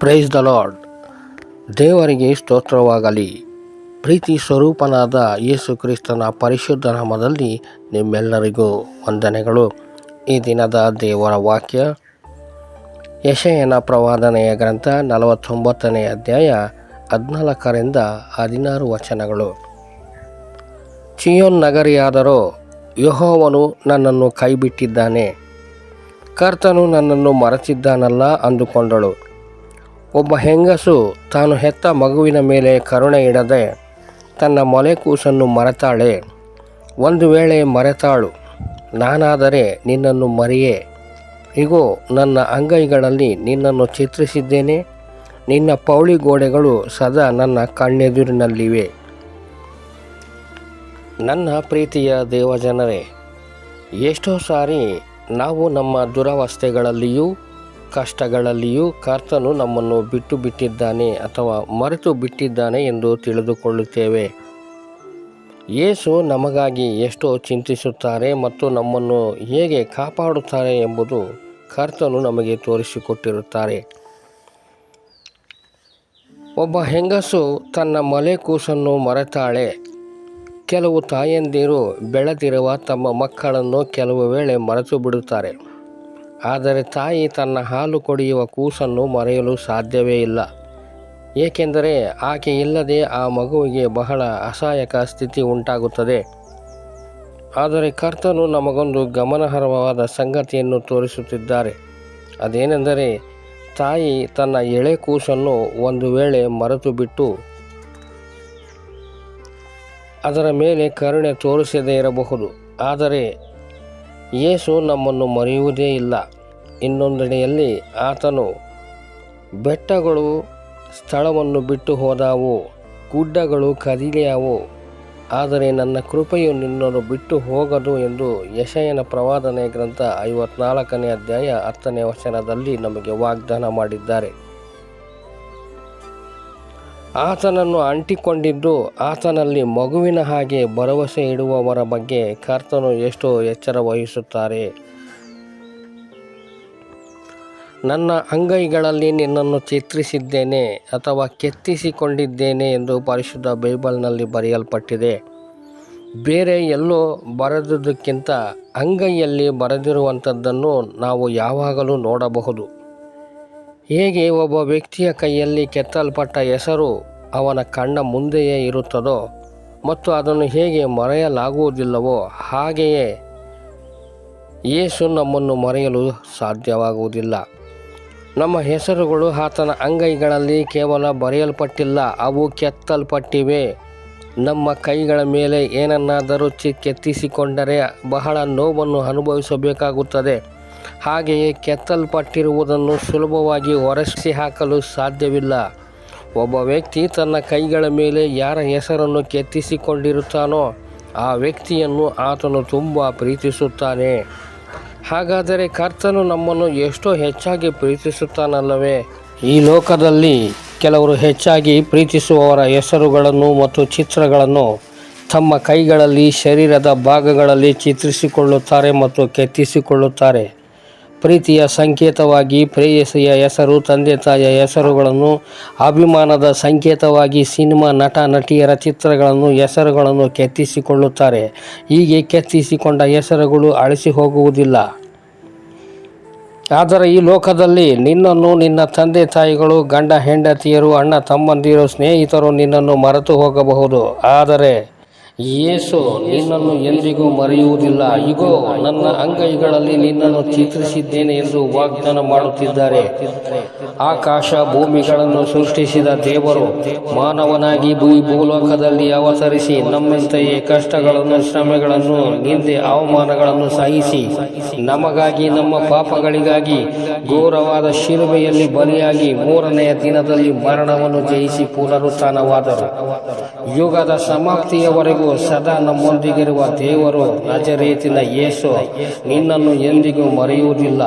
Praise the lord. ದೇವರಿಗೆ ಸ್ತೋತ್ರವಾಗಲಿ. ಪ್ರೀತಿ ಸ್ವರೂಪನಾದ ಯೇಸು ಕ್ರಿಸ್ತನ ಪರಿಶುದ್ಧ ನಾಮದಲ್ಲಿ ನಿಮ್ಮೆಲ್ಲರಿಗೂ ವಂದನೆಗಳು. ಈ ದಿನದ ದೇವರ ವಾಕ್ಯ ಯೆಶಾಯನ ಪ್ರವಾದನೆಯ ಗ್ರಂಥ 49ನೇ ಅಧ್ಯಾಯ 14-16 ವಚನಗಳು. ಚೀಯೋನ್ ನಗರಿಯಾದರೋ, ಯೆಹೋವನು ನನ್ನನ್ನು ಕೈಬಿಟ್ಟಿದ್ದಾನೆ, ಕರ್ತನು ನನ್ನನ್ನು ಮರೆತಿದ್ದಾನಲ್ಲ ಅಂದುಕೊಂಡಳು. ಒಬ್ಬ ಹೆಂಗಸು ತಾನು ಹೆತ್ತ ಮಗುವಿನ ಮೇಲೆ ಕರುಣೆ ಇಡದೆ ತನ್ನ ಮೊಲೆ ಕೂಸನ್ನು ಮರೆತಾಳೆ. ಒಂದು ವೇಳೆ ಮರೆತಾಳು, ನಾನಾದರೆ ನಿನ್ನನ್ನು ಮರೆಯೇ. ಇಗೋ, ನನ್ನ ಅಂಗೈಗಳಲ್ಲಿ ನಿನ್ನನ್ನು ಚಿತ್ರಿಸಿದ್ದೇನೆ, ನಿನ್ನ ಪೌಳಿ ಗೋಡೆಗಳು ಸದಾ ನನ್ನ ಕಣ್ಣೆದುರಿನಲ್ಲಿವೆ. ನನ್ನ ಪ್ರೀತಿಯ ದೇವಜನರೇ, ಎಷ್ಟೋ ಸಾರಿ ನಾವು ನಮ್ಮ ದುರವಸ್ಥೆಗಳಲ್ಲಿಯೂ ಕಷ್ಟಗಳಲ್ಲಿಯೂ ಕರ್ತನು ನಮ್ಮನ್ನು ಬಿಟ್ಟು ಬಿಟ್ಟಿದ್ದಾನೆ ಅಥವಾ ಮರೆತು ಬಿಟ್ಟಿದ್ದಾನೆ ಎಂದು ತಿಳಿದುಕೊಳ್ಳುತ್ತೇವೆ. ಯೇಸು ನಮಗಾಗಿ ಎಷ್ಟೋ ಚಿಂತಿಸುತ್ತಾರೆ ಮತ್ತು ನಮ್ಮನ್ನು ಹೇಗೆ ಕಾಪಾಡುತ್ತಾರೆ ಎಂಬುದು ಕರ್ತನು ನಮಗೆ ತೋರಿಸಿಕೊಟ್ಟಿರುತ್ತಾರೆ. ಒಬ್ಬ ಹೆಂಗಸು ತನ್ನ ಮೊಲೆ ಕೂಸನ್ನು ಮರೆತಾಳೆ. ಕೆಲವು ತಾಯಂದಿರು ಬೆಳೆದಿರುವ ತಮ್ಮ ಮಕ್ಕಳನ್ನು ಕೆಲವು ವೇಳೆ ಮರೆತು ಬಿಡುತ್ತಾರೆ. ಆದರೆ ತಾಯಿ ತನ್ನ ಹಾಲು ಕುಡಿಯುವ ಕೂಸನ್ನು ಮರೆಯಲು ಸಾಧ್ಯವೇ ಇಲ್ಲ, ಏಕೆಂದರೆ ಆಕೆ ಇಲ್ಲದೆ ಆ ಮಗುವಿಗೆ ಬಹಳ ಅಸಹಾಯಕ ಸ್ಥಿತಿ ಉಂಟಾಗುತ್ತದೆ. ಆದರೆ ಕರ್ತನು ನಮಗೊಂದು ಗಮನಾರ್ಹವಾದ ಸಂಗತಿಯನ್ನು ತೋರಿಸುತ್ತಿದ್ದಾರೆ. ಅದೇನೆಂದರೆ, ತಾಯಿ ತನ್ನ ಎಳೆ ಕೂಸನ್ನು ಒಂದು ವೇಳೆ ಮರೆತು ಬಿಟ್ಟು ಅದರ ಮೇಲೆ ಕರುಣೆ ತೋರಿಸದೇ ಇರಬಹುದು, ಆದರೆ ಯೇಸು ನಮ್ಮನ್ನು ಮರೆಯುವುದೇ ಇಲ್ಲ. ಇನ್ನೊಂದೆಡೆಯಲ್ಲಿ ಆತನು, ಬೆಟ್ಟಗಳು ಸ್ಥಳವನ್ನು ಬಿಟ್ಟು ಹೋದವು, ಗುಡ್ಡಗಳು ಕದಿಲಿಯಾವು, ಆದರೆ ನನ್ನ ಕೃಪೆಯು ನಿನ್ನನ್ನು ಬಿಟ್ಟು ಹೋಗದು ಎಂದು ಯೆಶಾಯನ ಪ್ರವಾದನೆ ಗ್ರಂಥ 54ನೇ ಅಧ್ಯಾಯ 10ನೇ ವಚನದಲ್ಲಿ ನಮಗೆ ವಾಗ್ದಾನ ಮಾಡಿದ್ದಾರೆ. ಆತನನ್ನು ಅಂಟಿಕೊಂಡಿದ್ದು ಆತನಲ್ಲಿ ಮಗುವಿನ ಹಾಗೆ ಭರವಸೆ ಇಡುವವರ ಬಗ್ಗೆ ಕರ್ತನು ಎಷ್ಟೋ ಎಚ್ಚರ ವಹಿಸುತ್ತಾರೆ. ನನ್ನ ಅಂಗೈಗಳಲ್ಲಿ ನಿನ್ನನ್ನು ಚಿತ್ರಿಸಿದ್ದೇನೆ ಅಥವಾ ಕೆತ್ತಿಸಿಕೊಂಡಿದ್ದೇನೆ ಎಂದು ಪರಿಶುದ್ಧ ಬೈಬಲ್ನಲ್ಲಿ ಬರೆಯಲ್ಪಟ್ಟಿದೆ. ಬೇರೆ ಎಲ್ಲೋ ಬರೆದುದಕ್ಕಿಂತ ಅಂಗೈಯಲ್ಲಿ ಬರೆದಿರುವಂಥದ್ದನ್ನು ನಾವು ಯಾವಾಗಲೂ ನೋಡಬಹುದು. ಹೇಗೆ ಒಬ್ಬ ವ್ಯಕ್ತಿಯ ಕೈಯಲ್ಲಿ ಕೆತ್ತಲ್ಪಟ್ಟ ಹೆಸರು ಅವನ ಕಣ್ಣ ಮುಂದೆಯೇ ಇರುತ್ತದೋ ಮತ್ತು ಅದನ್ನು ಹೇಗೆ ಮರೆಯಲಾಗುವುದಿಲ್ಲವೋ, ಹಾಗೆಯೇ ಯೇಸು ನಮ್ಮನ್ನು ಮರೆಯಲು ಸಾಧ್ಯವಾಗುವುದಿಲ್ಲ. ನಮ್ಮ ಹೆಸರುಗಳು ಆತನ ಅಂಗೈಗಳಲ್ಲಿ ಕೇವಲ ಬರೆಯಲ್ಪಟ್ಟಿಲ್ಲ, ಅವು ಕೆತ್ತಲ್ಪಟ್ಟಿವೆ. ನಮ್ಮ ಕೈಗಳ ಮೇಲೆ ಏನನ್ನಾದರೂ ಕೆತ್ತಿಸಿಕೊಂಡರೆ ಬಹಳ ನೋವನ್ನು ಅನುಭವಿಸಬೇಕಾಗುತ್ತದೆ. ಹಾಗೆಯೇ ಕೆತ್ತಲ್ಪಟ್ಟಿರುವುದನ್ನು ಸುಲಭವಾಗಿ ಹೊರಸಿ ಹಾಕಲು ಸಾಧ್ಯವಿಲ್ಲ. ಒಬ್ಬ ವ್ಯಕ್ತಿ ತನ್ನ ಕೈಗಳ ಮೇಲೆ ಯಾರ ಹೆಸರನ್ನು ಕೆತ್ತಿಸಿಕೊಂಡಿರುತ್ತಾನೋ ಆ ವ್ಯಕ್ತಿಯನ್ನು ಆತನು ತುಂಬ ಪ್ರೀತಿಸುತ್ತಾನೆ. ಹಾಗಾದರೆ ಕರ್ತನು ನಮ್ಮನ್ನು ಎಷ್ಟೋ ಹೆಚ್ಚಾಗಿ ಪ್ರೀತಿಸುತ್ತಾನಲ್ಲವೇ? ಈ ಲೋಕದಲ್ಲಿ ಕೆಲವರು ಹೆಚ್ಚಾಗಿ ಪ್ರೀತಿಸುವವರ ಹೆಸರುಗಳನ್ನು ಮತ್ತು ಚಿತ್ರಗಳನ್ನು ತಮ್ಮ ಕೈಗಳಲ್ಲಿ, ಶರೀರದ ಭಾಗಗಳಲ್ಲಿ ಚಿತ್ರಿಸಿಕೊಳ್ಳುತ್ತಾರೆ ಮತ್ತು ಕೆತ್ತಿಸಿಕೊಳ್ಳುತ್ತಾರೆ. ಪ್ರೀತಿಯ ಸಂಕೇತವಾಗಿ ಪ್ರೇಯಸಿಯ ಹೆಸರು, ತಂದೆ ತಾಯಿಯ ಹೆಸರುಗಳನ್ನು, ಅಭಿಮಾನದ ಸಂಕೇತವಾಗಿ ಸಿನಿಮಾ ನಟ ನಟಿಯರ ಚಿತ್ರಗಳನ್ನು, ಹೆಸರುಗಳನ್ನು ಕೆತ್ತಿಸಿಕೊಳ್ಳುತ್ತಾರೆ. ಹೀಗೆ ಕೆತ್ತಿಸಿಕೊಂಡ ಹೆಸರುಗಳು ಅಳಿಸಿ ಹೋಗುವುದಿಲ್ಲ. ಆದರೆ ಈ ಲೋಕದಲ್ಲಿ ನಿನ್ನನ್ನು ನಿನ್ನ ತಂದೆ ತಾಯಿಗಳು, ಗಂಡ ಹೆಂಡತಿಯರು, ಅಣ್ಣ ತಮ್ಮಂದಿರು, ಸ್ನೇಹಿತರು ನಿನ್ನನ್ನು ಮರೆತು ಹೋಗಬಹುದು, ಆದರೆ ಯೇಸು ನಿನ್ನನ್ನು ಎಂದಿಗೂ ಮರೆಯುವುದಿಲ್ಲ. ಇಗೋ, ನನ್ನ ಅಂಗೈಗಳಲ್ಲಿ ನಿನ್ನನ್ನು ಚಿತ್ರಿಸಿದ್ದೇನೆ ಎಂದು ವಾಗ್ದಾನ ಮಾಡುತ್ತಿದ್ದಾರೆ. ಆಕಾಶ ಭೂಮಿಗಳನ್ನು ಸೃಷ್ಟಿಸಿದ ದೇವರು ಮಾನವನಾಗಿ ಭೂಲೋಕದಲ್ಲಿ ಅವತರಿಸಿ ನಮ್ಮಂತೆಯೇ ಕಷ್ಟಗಳನ್ನು, ಶ್ರಮೆಗಳನ್ನು, ನಿಂದೆ, ಅವಮಾನಗಳನ್ನು ಸಹಿಸಿ ನಮಗಾಗಿ, ನಮ್ಮ ಪಾಪಗಳಿಗಾಗಿ ಘೋರವಾದ ಶಿಲುಬೆಯಲ್ಲಿ ಬಲಿಯಾಗಿ 3ನೆಯ ದಿನದಲ್ಲಿ ಮರಣವನ್ನು ಜಯಿಸಿ ಪುನರುತ್ಥಾನವಾದರು. ಯುಗದ ಸಮಾಪ್ತಿಯವರೆಗೂ ಸದಾ ನಮ್ಮೊಂದಿಗಿರುವ ದೇವರು, ನಜರೇತಿನ ಯೇಸು ನಿನ್ನನ್ನು ಎಂದಿಗೂ ಮರೆಯುವುದಿಲ್ಲ.